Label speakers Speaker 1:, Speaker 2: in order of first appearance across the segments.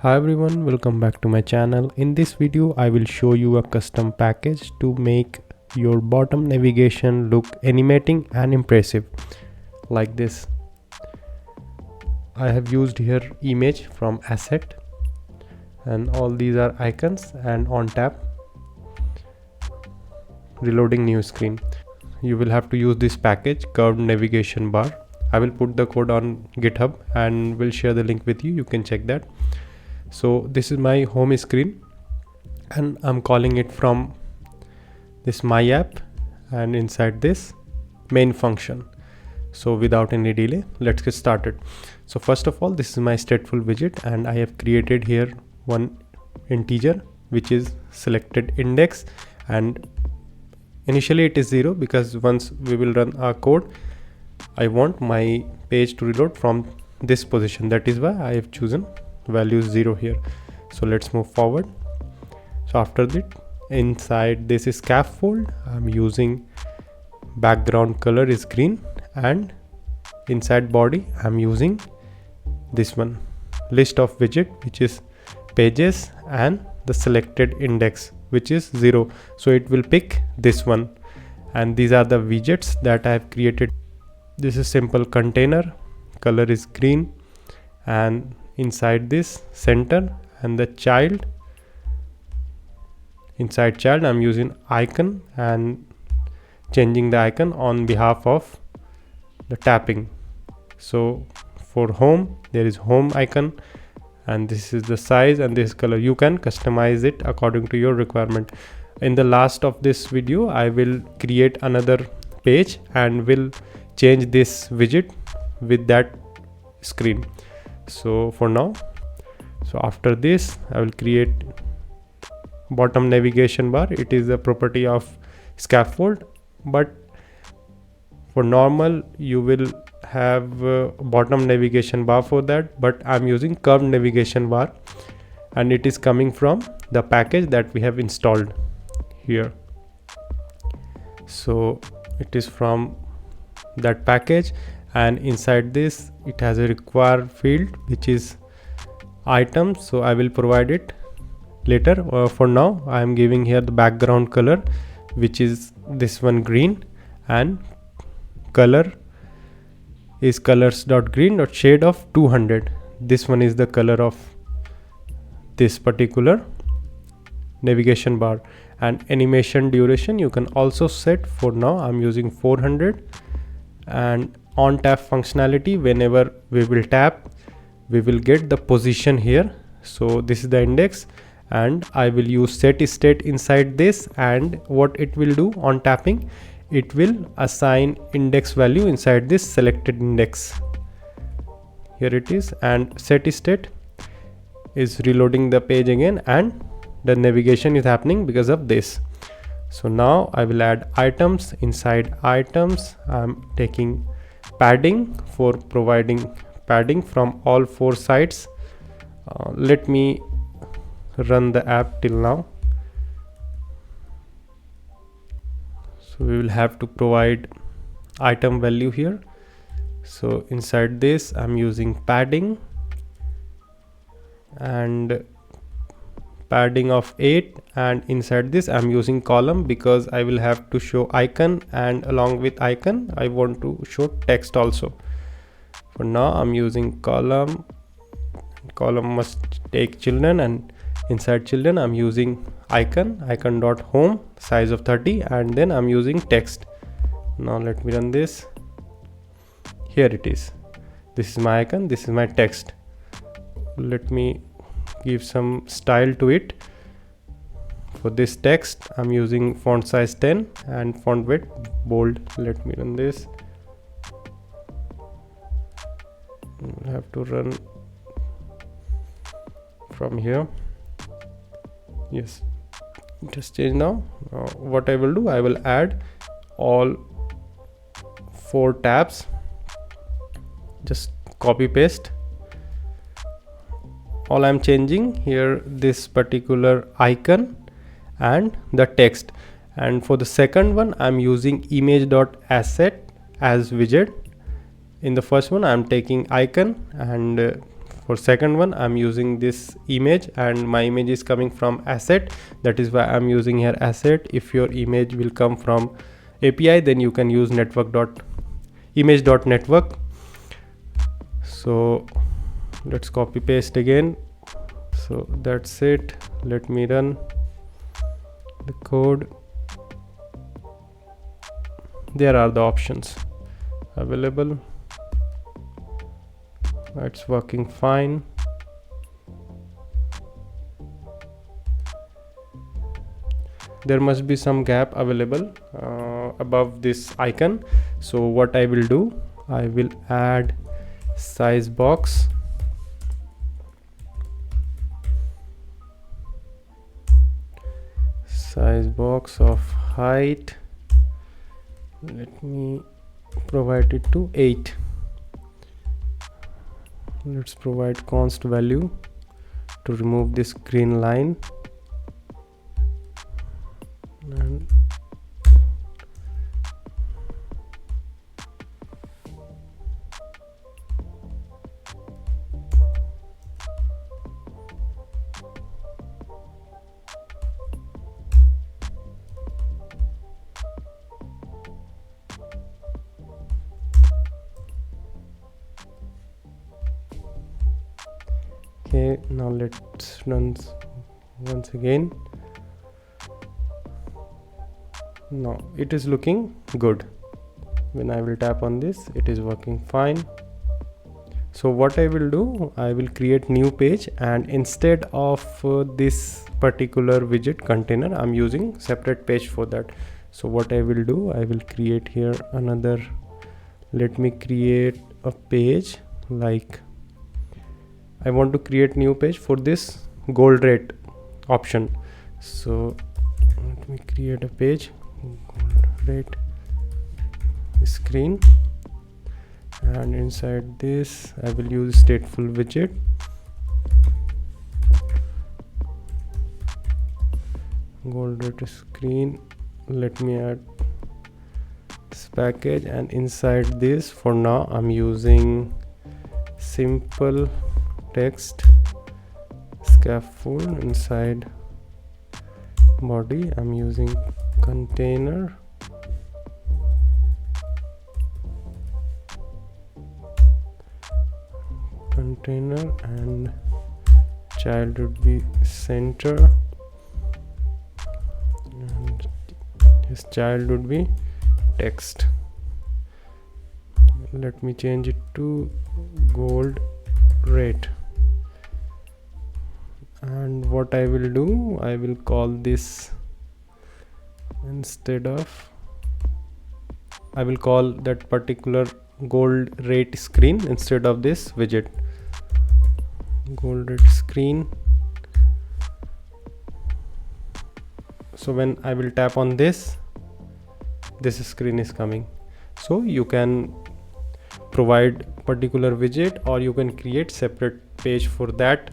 Speaker 1: Hi everyone, welcome back to my channel. In this video I will show you a custom package to make your bottom navigation look animating and impressive like this. I have used here image from asset and all these are icons, and on tap reloading new screen. You will have to use this package curved navigation bar. I will put the code on GitHub and will share the link with you. You can check that. So this is my home screen and I'm calling it from this my app, and inside this main function. So without any delay, let's get started. So first of all, this is my stateful widget and I have created here one integer which is selected index, and initially it is 0 because once we will run our code I want my page to reload from this position. That is why I have chosen value 0 here. So let's move forward. So after that, inside this scaffold I'm using background color is green, and inside body I'm using this one list of widget which is pages and the selected index which is 0. So it will pick this one, and these are the widgets that I have created. This is simple container, color is green, and inside this center and the child, inside child I'm using icon and changing the icon on behalf of the tapping. So for home there is home icon, and this is the size and this color. You can customize it according to your requirement. In the last of this video I will create another page and will change this widget with that screen. So for now, so after this I will create bottom navigation bar. It is a property of scaffold, but for normal you will have bottom navigation bar for that, but I'm using curved navigation bar and it is coming from the package that we have installed here. So it is from that package, and inside this it has a required field which is items. So I will provide it later. For now I am giving here the background color which is this one green, and color is colors.green.shade of 200. This one is the color of this particular navigation bar, and animation duration you can also set. For now I'm using 400, and on tap functionality, whenever we will tap we will get the position here. So this is the index, and I will use set state inside this, and what it will do on tapping, it will assign index value inside this selected index. Here it is, and set state is reloading the page again, and the navigation is happening because of this. So now I will add items. Inside items I'm taking padding for providing padding from all 4 sides. Let me run the app till now. So we will have to provide item value here. So inside this I'm using padding and padding of 8, and inside this I'm using column because I will have to show icon, and along with icon I want to show text also. For now I'm using column must take children, and inside children I'm using icon dot home size of 30, and then I'm using text. Now let me run this. Here it is. This is my icon, this is my text. Let me give some style to it. For this text I'm using font size 10 and font weight bold. Let me run this. We'll have to run from here. Yes, just change now. What I will do, I will add all 4 tabs. Just copy paste. All I'm changing here this particular icon and the text, and for the second one I'm using image.asset as widget. In the first one I'm taking icon, and For second one, I'm using this image, and my image is coming from asset. That is why I'm using here asset. If your image will come from API, then you can use image.network. So let's copy paste again. So that's it. Let me run the code. There are the options available. It's working fine. There must be some gap available above this icon. So what I will do, I will add size box. Size box of height. Let me provide it to 8. Let's provide const value to remove this green line, and okay, now let's run once again. Now it is looking good. When I will tap on this, it is working fine. So what I will do, I will create new page, and instead of this particular widget container, I'm using separate page for that. So what I will do, I will create here another, let me create a page, like I want to create new page for this gold rate option. So let me create a page, gold rate screen, and inside this I will use stateful widget. Gold rate screen, let me add this package, and inside this for now I'm using simple text scaffold. Inside body I'm using container, and child would be center, and his child would be text. Let me change it to gold rate. And what I will do, I will call this, instead of, I will call that particular gold rate screen instead of this widget, gold rate screen. So when I will tap on this screen is coming. So you can provide particular widget, or you can create separate page for that,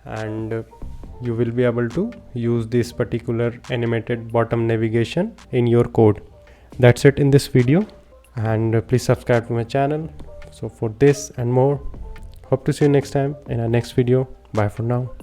Speaker 1: and you will be able to use this particular animated bottom navigation in your code. That's it in this video, and please subscribe to my channel so for this and more. Hope to see you next time in our next video. Bye for now.